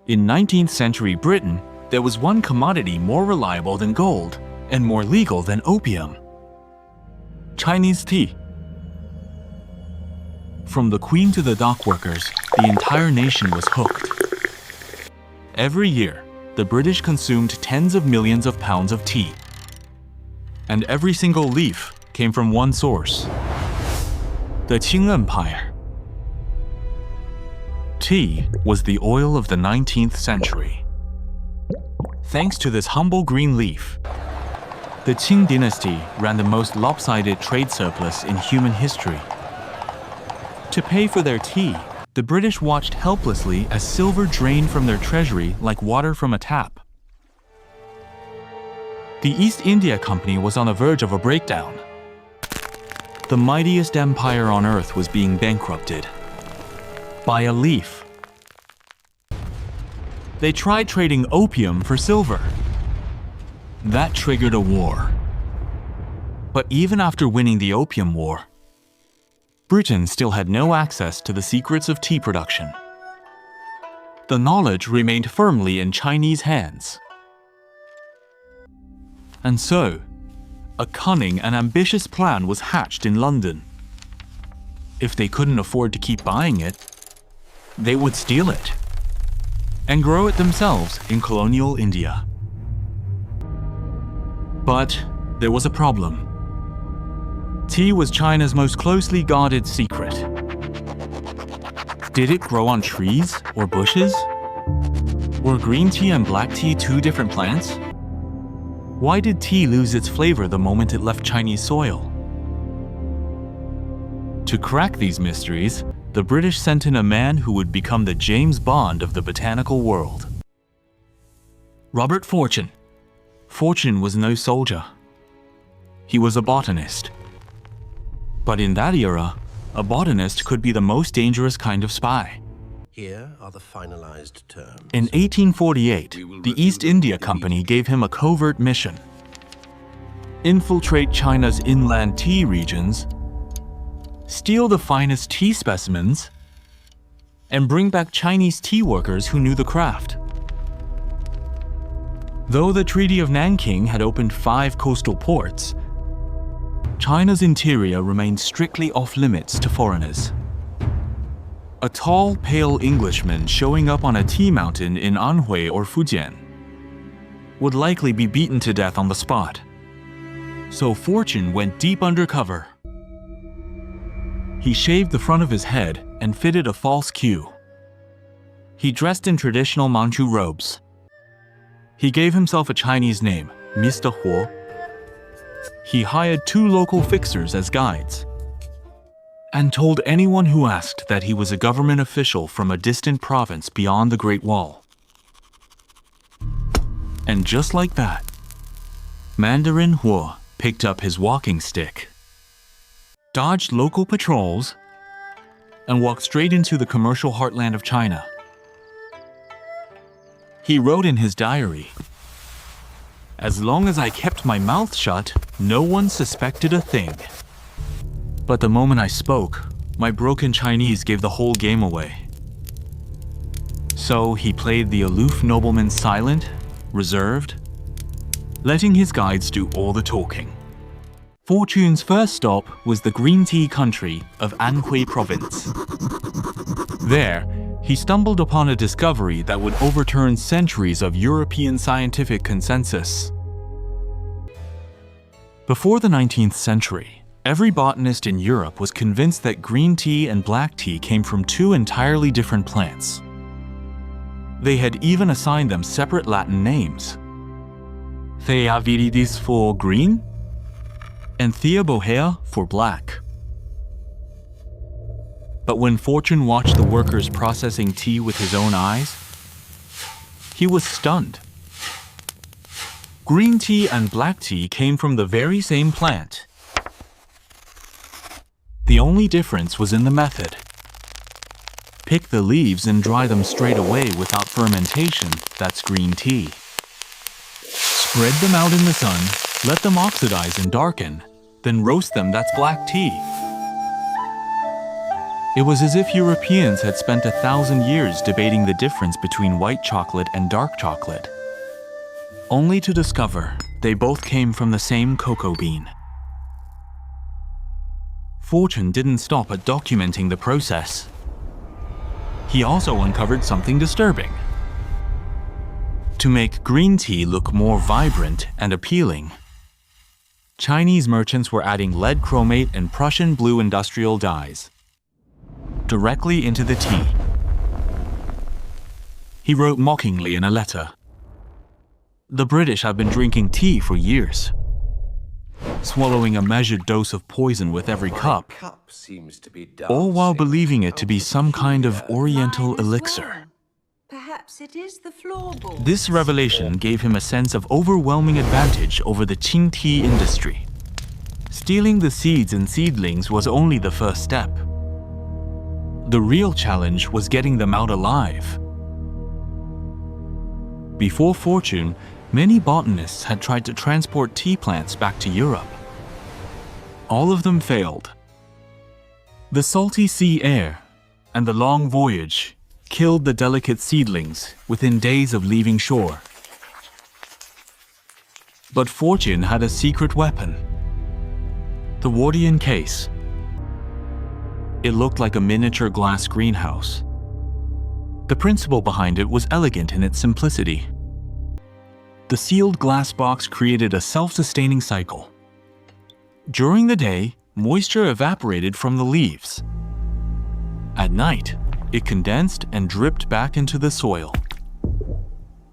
In 19th century Britain, there was one commodity more reliable than gold and more legal than opium: Chinese tea. From the queen to the dock workers, the entire nation was hooked. Every year, the British consumed tens of millions of pounds of tea. And every single leaf came from one source: the Qing Empire. Tea was the oil of the 19th century. Thanks to this humble green leaf, the Qing Dynasty ran the most lopsided trade surplus in human history. To pay for their tea, the British watched helplessly as silver drained from their treasury like water from a tap. The East India Company was on the verge of a breakdown. The mightiest empire on earth was being bankrupted by a leaf. They tried trading opium for silver. That triggered a war. But even after winning the Opium War, Britain still had no access to the secrets of tea production. The knowledge remained firmly in Chinese hands. And so, a cunning and ambitious plan was hatched in London. If they couldn't afford to keep buying it, they would steal it and grow it themselves in colonial India. But there was a problem. Tea was China's most closely guarded secret. Did it grow on trees or bushes? Were green tea and black tea two different plants? Why did tea lose its flavor the moment it left Chinese soil? To crack these mysteries, the British sent in a man who would become the James Bond of the botanical world. Robert Fortune. Fortune was no soldier. He was a botanist. But in that era, a botanist could be the most dangerous kind of spy. Here are the finalized terms. In 1848, the East India Company gave him a covert mission: infiltrate China's inland tea regions, steal the finest tea specimens, and bring back Chinese tea workers who knew the craft. Though the Treaty of Nanking had opened 5 coastal ports, China's interior remained strictly off-limits to foreigners. A tall, pale Englishman showing up on a tea mountain in Anhui or Fujian would likely be beaten to death on the spot. So Fortune went deep undercover. He shaved the front of his head and fitted a false queue. He dressed in traditional Manchu robes. He gave himself a Chinese name, Mr. Huo. He hired 2 local fixers as guides and told anyone who asked that he was a government official from a distant province beyond the Great Wall. And just like that, Mandarin Huo picked up his walking stick, dodged local patrols, and walked straight into the commercial heartland of China. He wrote in his diary, "As long as I kept my mouth shut, no one suspected a thing. But the moment I spoke, my broken Chinese gave the whole game away." So he played the aloof nobleman silent, reserved, letting his guides do all the talking. Fortune's first stop was the green tea country of Anhui province. There, he stumbled upon a discovery that would overturn centuries of European scientific consensus. Before the 19th century, every botanist in Europe was convinced that green tea and black tea came from 2 entirely different plants. They had even assigned them separate Latin names: Thea viridis for green, and Thea bohea for black. But when Fortune watched the workers processing tea with his own eyes, he was stunned. Green tea and black tea came from the very same plant. The only difference was in the method. Pick the leaves and dry them straight away without fermentation, that's green tea. Spread them out in the sun, let them oxidize and darken, then roast them, that's black tea. It was as if Europeans had spent 1,000 years debating the difference between white chocolate and dark chocolate, only to discover they both came from the same cocoa bean. Fortune didn't stop at documenting the process. He also uncovered something disturbing. To make green tea look more vibrant and appealing, Chinese merchants were adding lead chromate and Prussian blue industrial dyes directly into the tea. He wrote mockingly in a letter, "The British have been drinking tea for years, swallowing a measured dose of poison with every cup, all while believing it to be some kind of oriental elixir." Perhaps it is the floorboard. This revelation gave him a sense of overwhelming advantage over the Qing tea industry. Stealing the seeds and seedlings was only the first step. The real challenge was getting them out alive. Before Fortune, many botanists had tried to transport tea plants back to Europe. All of them failed. The salty sea air and the long voyage killed the delicate seedlings within days of leaving shore. But Fortune had a secret weapon: the Wardian Case. It looked like a miniature glass greenhouse. The principle behind it was elegant in its simplicity. The sealed glass box created a self-sustaining cycle. During the day, moisture evaporated from the leaves. At night, it condensed and dripped back into the soil.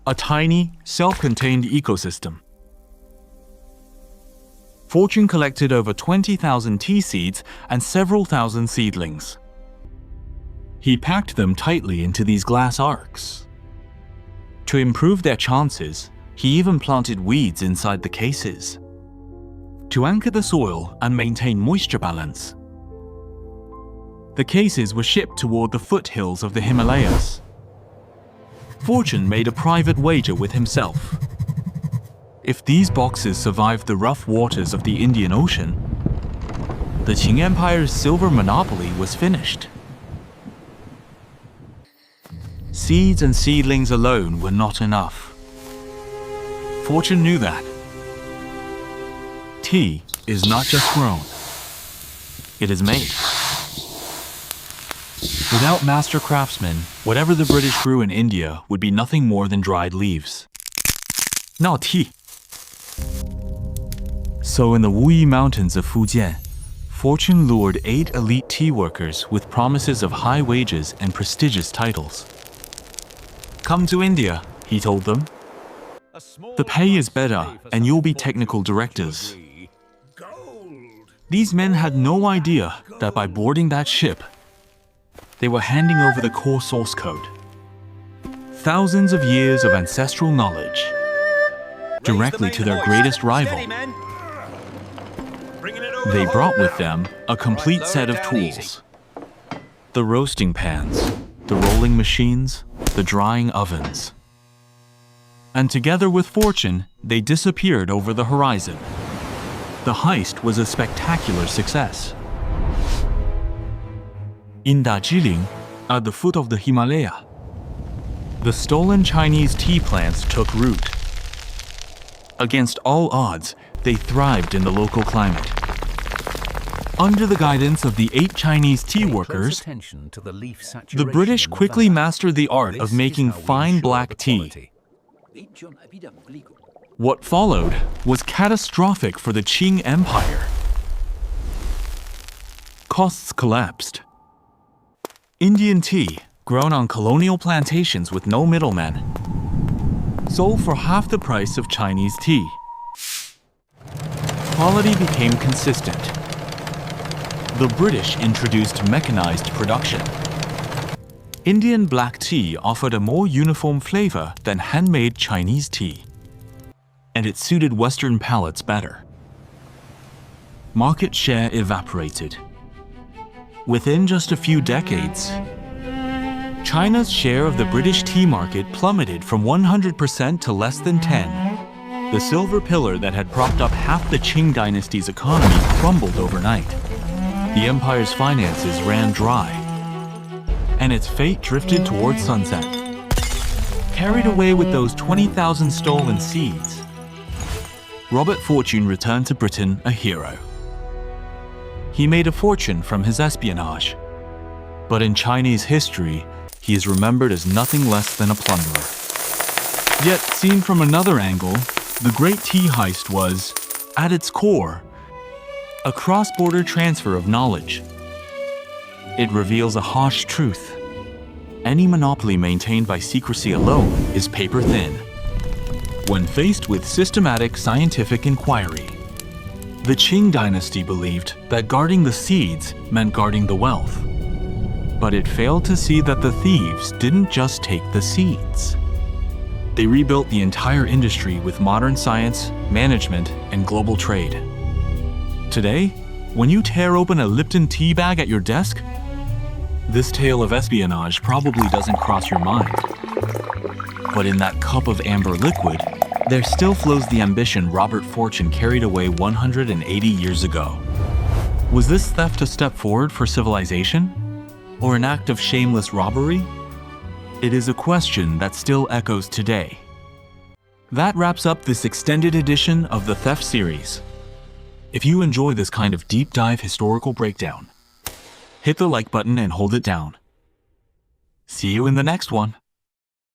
A tiny, self-contained ecosystem. Fortune collected over 20,000 tea seeds and several thousand seedlings. He packed them tightly into these glass arcs. To improve their chances, he even planted weeds inside the cases to anchor the soil and maintain moisture balance. The cases were shipped toward the foothills of the Himalayas. Fortune made a private wager with himself. If these boxes survived the rough waters of the Indian Ocean, the Qing Empire's silver monopoly was finished. Seeds and seedlings alone were not enough. Fortune knew that. Tea is not just grown, it is made. Without master craftsmen, whatever the British grew in India would be nothing more than dried leaves. Not tea. So in the Wuyi Mountains of Fujian, Fortune lured 8 elite tea workers with promises of high wages and prestigious titles. "Come to India," he told them. "The pay is better and you'll be technical directors." These men had no idea that by boarding that ship, they were handing over the core source code. Thousands of years of ancestral knowledge directly to their greatest rival. They brought with them a complete set of tools: the roasting pans, the rolling machines, the drying ovens. And together with Fortune, they disappeared over the horizon. The heist was a spectacular success. In Darjeeling, at the foot of the Himalaya, the stolen Chinese tea plants took root. Against all odds, they thrived in the local climate. Under the guidance of the 8 Chinese tea workers, the British quickly mastered the art of making fine black tea. What followed was catastrophic for the Qing Empire. Costs collapsed. Indian tea, grown on colonial plantations with no middlemen, sold for half the price of Chinese tea. Quality became consistent. The British introduced mechanized production. Indian black tea offered a more uniform flavor than handmade Chinese tea, and it suited Western palates better. Market share evaporated. Within just a few decades, China's share of the British tea market plummeted from 100% to less than 10%. The silver pillar that had propped up half the Qing Dynasty's economy crumbled overnight. The empire's finances ran dry, and its fate drifted towards sunset. Carried away with those 20,000 stolen seeds, Robert Fortune returned to Britain a hero. He made a fortune from his espionage, but in Chinese history, he is remembered as nothing less than a plunderer. Yet, seen from another angle, the Great Tea Heist was, at its core, a cross-border transfer of knowledge. It reveals a harsh truth. Any monopoly maintained by secrecy alone is paper thin. When faced with systematic scientific inquiry, the Qing Dynasty believed that guarding the seeds meant guarding the wealth. But it failed to see that the thieves didn't just take the seeds. They rebuilt the entire industry with modern science, management, and global trade. Today, when you tear open a Lipton tea bag at your desk, this tale of espionage probably doesn't cross your mind. But in that cup of amber liquid, there still flows the ambition Robert Fortune carried away 180 years ago. Was this theft a step forward for civilization? Or an act of shameless robbery? It is a question that still echoes today. That wraps up this extended edition of the Theft series. If you enjoy this kind of deep dive historical breakdown, hit the like button and hold it down. See you in the next one.